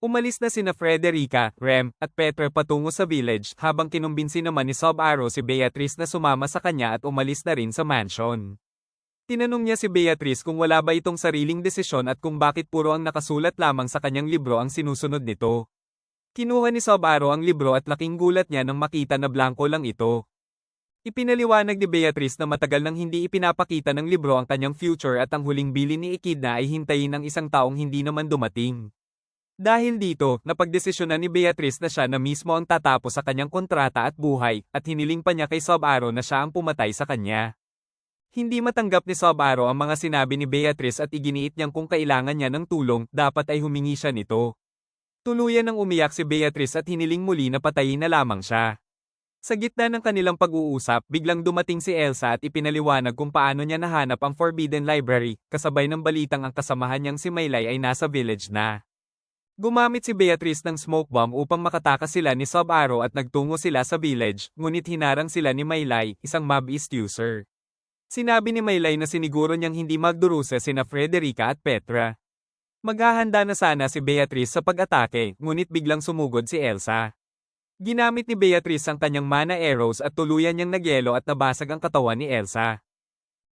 Umalis na sina Frederica, Rem, at Petra patungo sa village habang kinumbinsi naman ni Sub-Aro si Beatrice na sumama sa kanya at umalis na rin sa mansion. Tinanong niya si Beatrice kung wala ba itong sariling desisyon at kung bakit puro ang nakasulat lamang sa kanyang libro ang sinusunod nito. Kinuha ni Sub-Aro ang libro at laking gulat niya nang makita na blanko lang ito. Ipinaliwanag ni Beatrice na matagal nang hindi ipinapakita ng libro ang kanyang future at ang huling bilin ni Echidna ay hintayin ng isang taong hindi naman dumating. Dahil dito, napagdesisyonan ni Beatrice na siya na mismo ang tatapos sa kanyang kontrata at buhay, at hiniling pa niya kay Sub-Aro na siya ang pumatay sa kanya. Hindi matanggap ni Sub-Aro ang mga sinabi ni Beatrice at iginiit niyang kung kailangan niya ng tulong, dapat ay humingi siya nito. Tuluyan ng umiyak si Beatrice at hiniling muli na patayin na lamang siya. Sa gitna ng kanilang pag-uusap, biglang dumating si Elsa at ipinaliwanag kung paano niya nahanap ang Forbidden Library, kasabay ng balitang ang kasamahan niyang si Maylay ay nasa village na. Gumamit si Beatrice ng smoke bomb upang makatakas sila ni Sub-Aro at nagtungo sila sa village, ngunit hinarang sila ni Maylay, isang mob-ist user. Sinabi ni Maylay na siniguro niyang hindi magdurusa sina Frederica at Petra. Maghahanda na sana si Beatrice sa pag-atake, ngunit biglang sumugod si Elsa. Ginamit ni Beatrice ang kanyang mana arrows at tuluyan niyang nagyelo at nabasag ang katawan ni Elsa.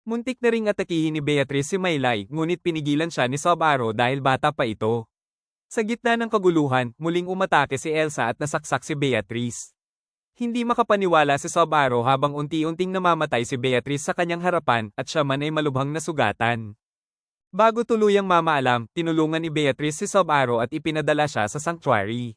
Muntik na ring atakihin ni Beatrice si Maylay, ngunit pinigilan siya ni Sub-Aro dahil bata pa ito. Sa gitna ng kaguluhan, muling umatake si Elsa at nasaksak si Beatrice. Hindi makapaniwala si Sub-Aro habang unti-unting namamatay si Beatrice sa kanyang harapan at siya man ay malubhang nasugatan. Bago tuluyang mamaalam, tinulungan ni Beatrice si Sub-Aro at ipinadala siya sa sanctuary.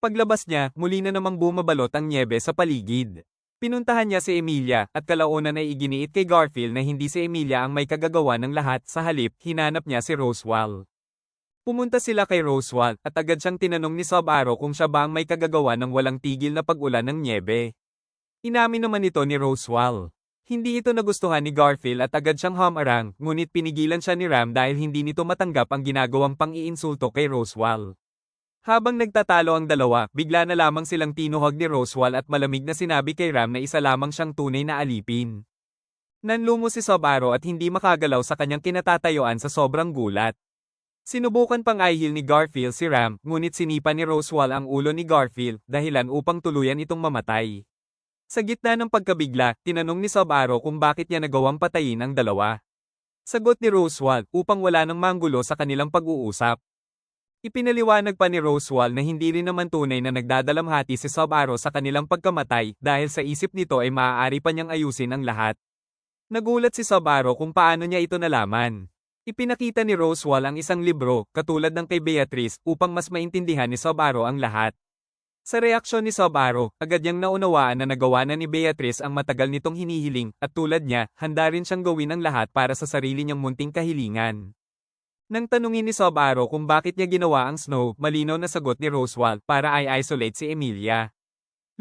Paglabas niya, muli na namang bumabalot ang nyebe sa paligid. Pinuntahan niya si Emilia at kalaunan ay iginiit kay Garfield na hindi si Emilia ang may kagagawa ng lahat, sa halip, hinanap niya si Roswell. Pumunta sila kay Roswell at agad siyang tinanong ni Sub-Aro kung siya ba ang may kagagawa ng walang tigil na pag-ulan ng nyebe. Inamin naman ito ni Roswell. Hindi ito nagustuhan ni Garfield at agad siyang humarang, ngunit pinigilan siya ni Ram dahil hindi nito matanggap ang ginagawang pang-iinsulto kay Roswell. Habang nagtatalo ang dalawa, bigla na lamang silang tinuhog ni Roswell at malamig na sinabi kay Ram na isa lamang siyang tunay na alipin. Nanlumo si Sub-Aro at hindi makagalaw sa kanyang kinatatayuan sa sobrang gulat. Sinubukan pang ihil ni Garfield si Ram, ngunit sinipa ni Roswell ang ulo ni Garfield, dahilan upang tuluyan itong mamatay. Sa gitna ng pagkabigla, tinanong ni Sub-Aro kung bakit niya nagawang patayin ang dalawa. Sagot ni Roswell, upang wala nang manggulo sa kanilang pag-uusap. Ipinaliwanag pa ni Roswell na hindi rin naman tunay na nagdadalamhati si Sub-Aro sa kanilang pagkamatay dahil sa isip nito ay maaari pa niyang ayusin ang lahat. Nagulat si Sub-Aro kung paano niya ito nalaman. Ipinakita ni Roswell ang isang libro, katulad ng kay Beatrice, upang mas maintindihan ni Sub-Aro ang lahat. Sa reaksyon ni Sub-Aro, agad niyang naunawaan na nagawa na ni Beatrice ang matagal nitong hinihiling, at tulad niya, handa rin siyang gawin ang lahat para sa sarili niyang munting kahilingan. Nang tanungin ni Sub-Aro kung bakit niya ginawa ang snow, malinaw na sagot ni Roswell para i-isolate si Emilia.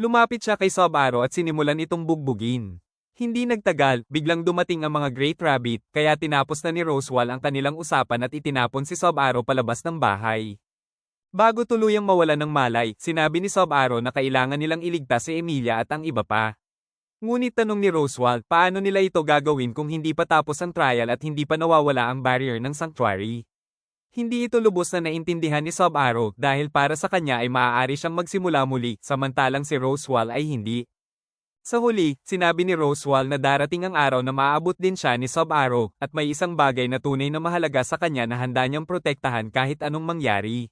Lumapit siya kay Sub-Aro at sinimulan itong bugbugin. Hindi nagtagal, biglang dumating ang mga Great Rabbit, kaya tinapos na ni Roswell ang kanilang usapan at itinapon si Sub-Aro palabas ng bahay. Bago tuluyang mawalan ng malay, sinabi ni Sub-Aro na kailangan nilang iligtas si Emilia at ang iba pa. Ngunit tanong ni Roswell, paano nila ito gagawin kung hindi pa tapos ang trial at hindi pa nawawala ang barrier ng sanctuary? Hindi ito lubos na naintindihan ni Sub-Aro dahil para sa kanya ay maaari siyang magsimula muli, samantalang si Roswell ay hindi. Sa huli, sinabi ni Roswell na darating ang araw na maaabot din siya ni Sub-Aro, at may isang bagay na tunay na mahalaga sa kanya na handa niyang protektahan kahit anong mangyari.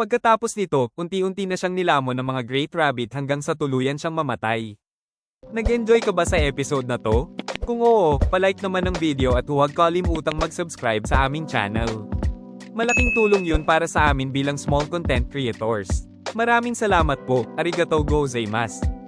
Pagkatapos nito, unti-unti na siyang nilamon ng mga Great Rabbit hanggang sa tuluyan siyang mamatay. Nag-enjoy ka ba sa episode na to? Kung oo, palike naman ng video at huwag kalimutang mag-subscribe sa aming channel. Malaking tulong yun para sa amin bilang small content creators. Maraming salamat po, arigatou gozaimasu.